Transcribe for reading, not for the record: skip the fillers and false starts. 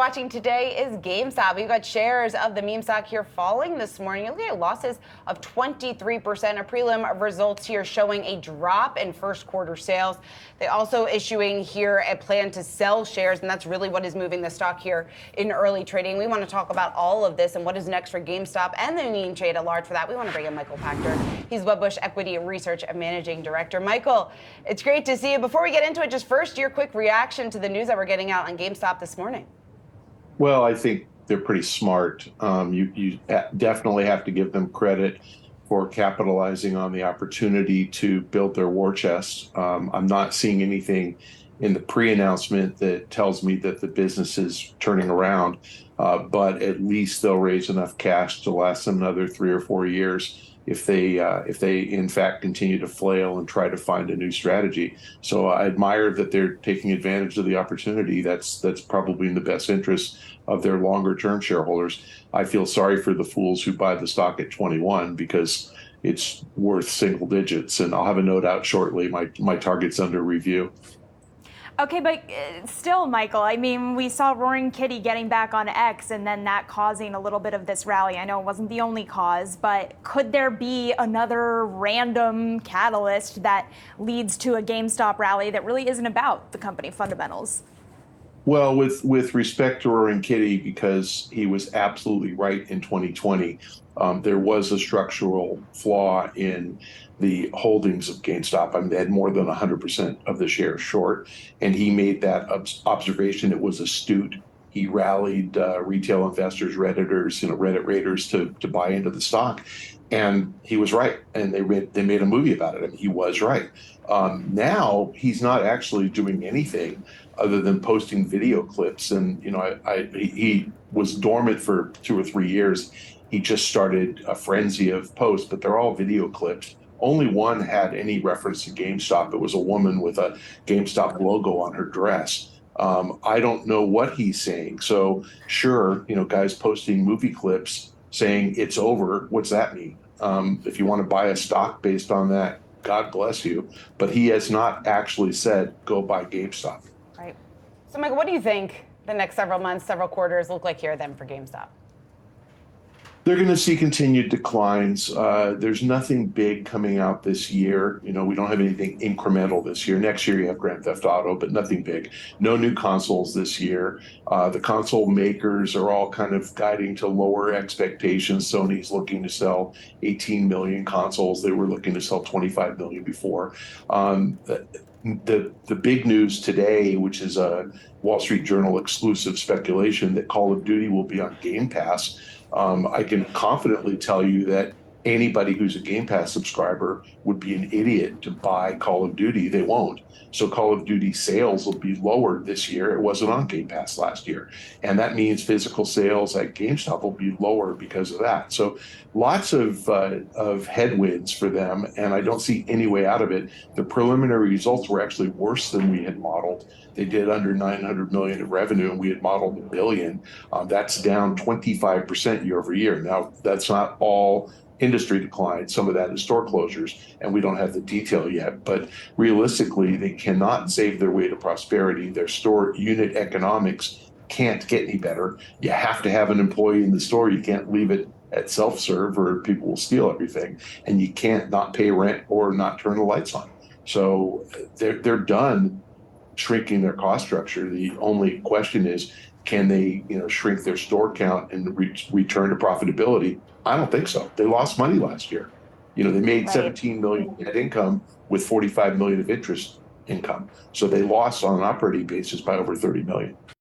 watching today is GameStop. We've got shares of the meme stock here falling this morning. You're looking at losses of 23%. A prelim results here showing a drop in first quarter sales. They also issuing here a plan to sell shares, and that's really what is moving the stock here in early trading. We want to talk about all of this and what is next for GameStop and the meme trade at large. For that, we want to bring in Michael Pachter. He's Wedbush Equity Research and Managing Director. Michael, it's great to see you. Before we get into it, just first, your quick reaction to the news that we're getting out on GameStop this morning. Well, I think they're pretty smart. You definitely have to give them credit for capitalizing on the opportunity to build their war chest. I'm not seeing anything in the pre-announcement that tells me that the business is turning around, but at least they'll raise enough cash to last them another 3 or 4 years if they in fact continue to flail and try to find a new strategy. So I admire that they're taking advantage of the opportunity. That's probably in the best interest of their longer term shareholders. I feel sorry for the fools who buy the stock at 21 because it's worth single digits, and I'll have a note out shortly. My target's under review. Okay, but still, Michael, I mean, we saw Roaring Kitty getting back on X and then that causing a little bit of this rally. I know it wasn't the only cause, but could there be another random catalyst that leads to a GameStop rally that really isn't about the company fundamentals? Well, with respect to Roaring Kitty, because he was absolutely right in 2020, there was a structural flaw in the holdings of GameStop. I mean, they had more than 100% of the shares short, and he made that observation. It was astute. He rallied retail investors, Redditors, Reddit raiders to buy into the stock, and he was right. And they made a movie about it. I mean, he was right. Now he's not actually doing anything other than posting video clips. And he was dormant for 2 or 3 years. He just started a frenzy of posts, but they're all video clips. Only one had any reference to GameStop. It was a woman with a GameStop logo on her dress. I don't know what he's saying. So sure, guys posting movie clips saying it's over. What's that mean? If you want to buy a stock based on that, God bless you. But he has not actually said, go buy GameStop. Right. So Michael, what do you think the next several months, several quarters look like here then for GameStop? They're going to see continued declines. There's nothing big coming out this year. We don't have anything incremental this year. Next year you have Grand Theft Auto, but nothing big. No new consoles this year. The console makers are all kind of guiding to lower expectations. Sony's looking to sell 18 million consoles. They were looking to sell 25 million before. The big news today, which is a Wall Street Journal exclusive speculation that Call of Duty will be on Game Pass. I can confidently tell you that anybody who's a Game Pass subscriber would be an idiot to buy Call of Duty. They won't. So Call of Duty sales will be lower this year. It wasn't on Game Pass last year. And that means physical sales at GameStop will be lower because of that. So lots of headwinds for them, and I don't see any way out of it. The preliminary results were actually worse than we had modeled. They did under 900 million in revenue, and we had modeled $1 billion. That's down 25% year over year. Now, that's not all industry decline. Some of that is store closures, and we don't have the detail yet. But realistically, they cannot save their way to prosperity. Their store unit economics can't get any better. You have to have an employee in the store. You can't leave it at self-serve or people will steal everything. And you can't not pay rent or not turn the lights on. So they're done shrinking their cost structure. The only question is, can they shrink their store count and return to profitability? I don't think so. They lost money last year. They made 17 million net income with 45 million of interest income. So they lost on an operating basis by over 30 million.